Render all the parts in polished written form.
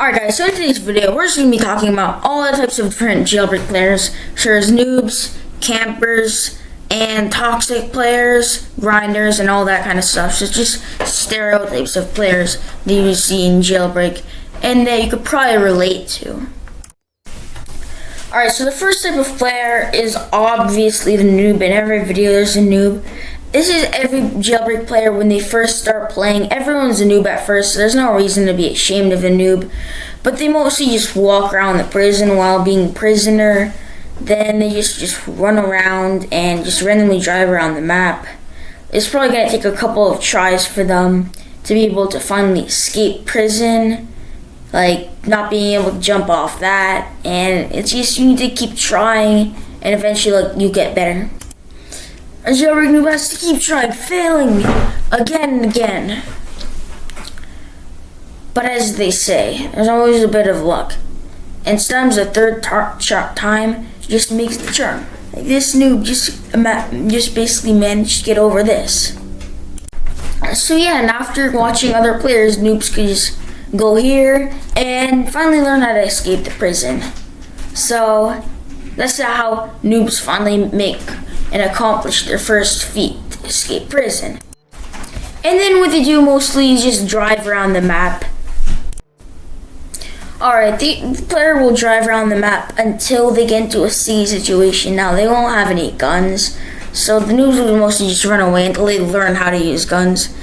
Alright guys, so in today's video, we're just going to be talking about all the types of different jailbreak players, such as noobs, campers, and toxic players, grinders, and all that kind of stuff. So it's just stereotypes of players that you see in jailbreak, and that you could probably relate to. Alright, so the first type of player is obviously the noob. In every video there's a noob. This is every jailbreak player when they first start playing. Everyone's a noob at first, so there's no reason to be ashamed of a noob. But they mostly just walk around the prison while being a prisoner. Then they just run around and just randomly drive around the map. It's probably going to take a couple of tries for them to be able to finally escape prison. Like, not being able to jump off that. And it's just, you need to keep trying, and eventually you get better. A jailbreak noob has to keep trying, failing again and again. But as they say, there's always a bit of luck. And sometimes the third time just makes the charm. Like this noob just basically managed to get over this. So yeah, and after watching other players, noobs could just go here and finally learn how to escape the prison. So that's how noobs finally make and accomplish their first feat to escape prison. And then what they do mostly is just drive around the map. Alright, the player will drive around the map until they get into a siege situation. Now, they won't have any guns, so the noobs will mostly just run away until they learn how to use guns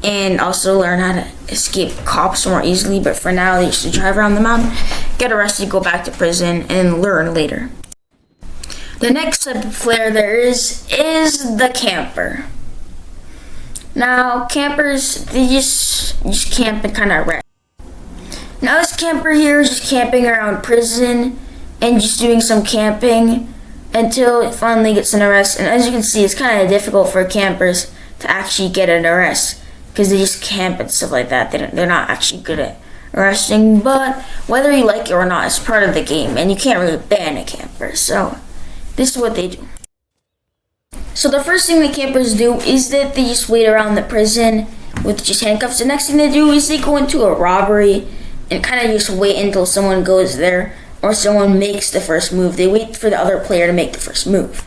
and also learn how to escape cops more easily. But for now, they just drive around the map, get arrested, go back to prison, and learn later. The next type of player there is the camper. Now, campers, they just camp and kind of rest. Now, this camper here is just camping around prison and just doing some camping until it finally gets an arrest. And as you can see, it's kind of difficult for campers to actually get an arrest because they just camp and stuff like that. They're not actually good at arresting, but whether you like it or not, it's part of the game, and you can't really ban a camper. So this is what they do. So the first thing the campers do is that they just wait around the prison with just handcuffs. The next thing they do is they go into a robbery and kind of just wait until someone goes there or someone makes the first move. They wait for the other player to make the first move.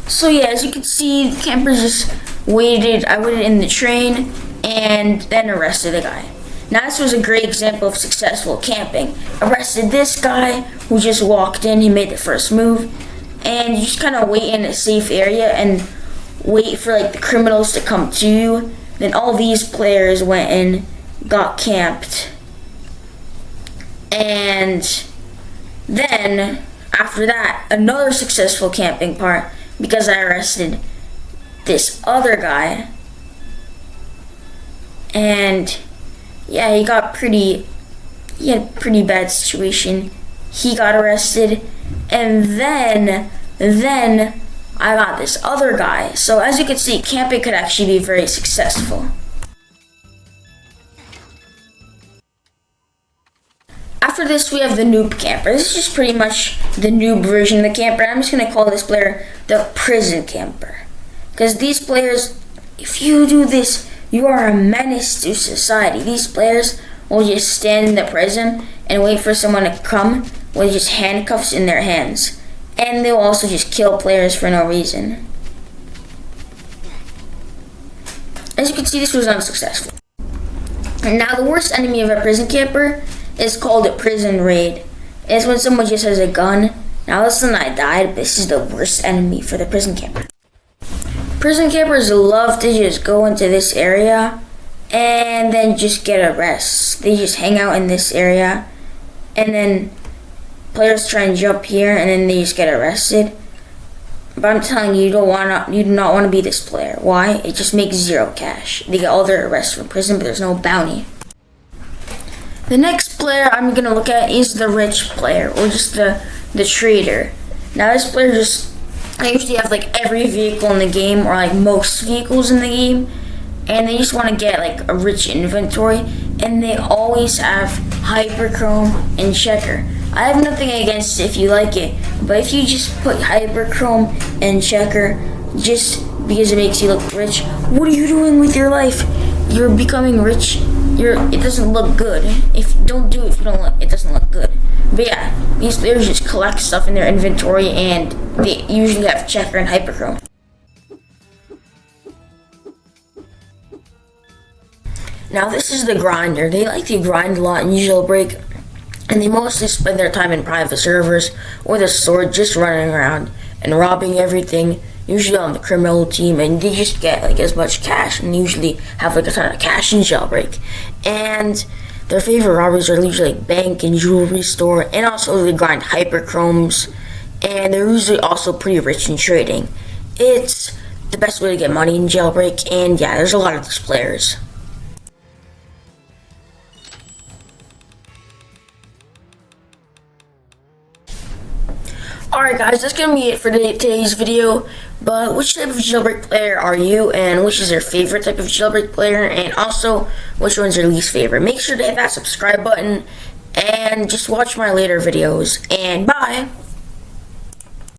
So yeah, as you can see, the campers just waited. I waited in the train and then arrested the guy. Now this was a great example of successful camping. Arrested this guy who just walked in, he made the first move, and you just kind of wait in a safe area and wait for like the criminals to come to you. Then all these players went in, got camped, and then after that, another successful camping part because I arrested this other guy, and yeah, he had a pretty bad situation. He got arrested, and then I got this other guy. So as you can see, camping could actually be very successful. After this, we have the noob camper. This is just pretty much the noob version of the camper. I'm just gonna call this player the prison camper, because these players, if you do this, you are a menace to society. These players will just stand in the prison and wait for someone to come with just handcuffs in their hands. And they'll also just kill players for no reason. As you can see, this was unsuccessful. And now the worst enemy of a prison camper is called a prison raid. It's when someone just has a gun. Now listen, I died, but this is the worst enemy for the prison camper. Prison campers love to just go into this area and then just get arrested. They just hang out in this area, and then players try and jump here, and then they just get arrested. But I'm telling you, you do not want to be this player. Why? It just makes zero cash. They get all their arrests from prison, but there's no bounty. The next player I'm gonna look at is the rich player, or just the trader. Now this player they usually have like every vehicle in the game, or like most vehicles in the game, and they just want to get like a rich inventory, and they always have hyperchrome and checker. I have nothing against it if you like it, but if you just put hyperchrome and checker just because it makes you look rich, what are you doing with your life? You're becoming rich it doesn't look good. If you don't do it, if you don't look, it doesn't look good. But yeah, these players just collect stuff in their inventory, and they usually have checker and hyperchrome. Now this is the grinder. They like to grind a lot in jailbreak, and they mostly spend their time in private servers with a sword, just running around and robbing everything, usually on the criminal team, and they just get like as much cash, and usually have like a ton of cash in jailbreak. And their favorite robberies are usually like bank and jewelry store, and also they grind hyperchromes, and they're usually also pretty rich in trading. It's the best way to get money in jailbreak, and yeah, there's a lot of these players. Alright guys, that's gonna be it for today's video. But which type of jailbreak player are you, and which is your favorite type of jailbreak player, and also which one's your least favorite? Make sure to hit that subscribe button and just watch my later videos, and bye!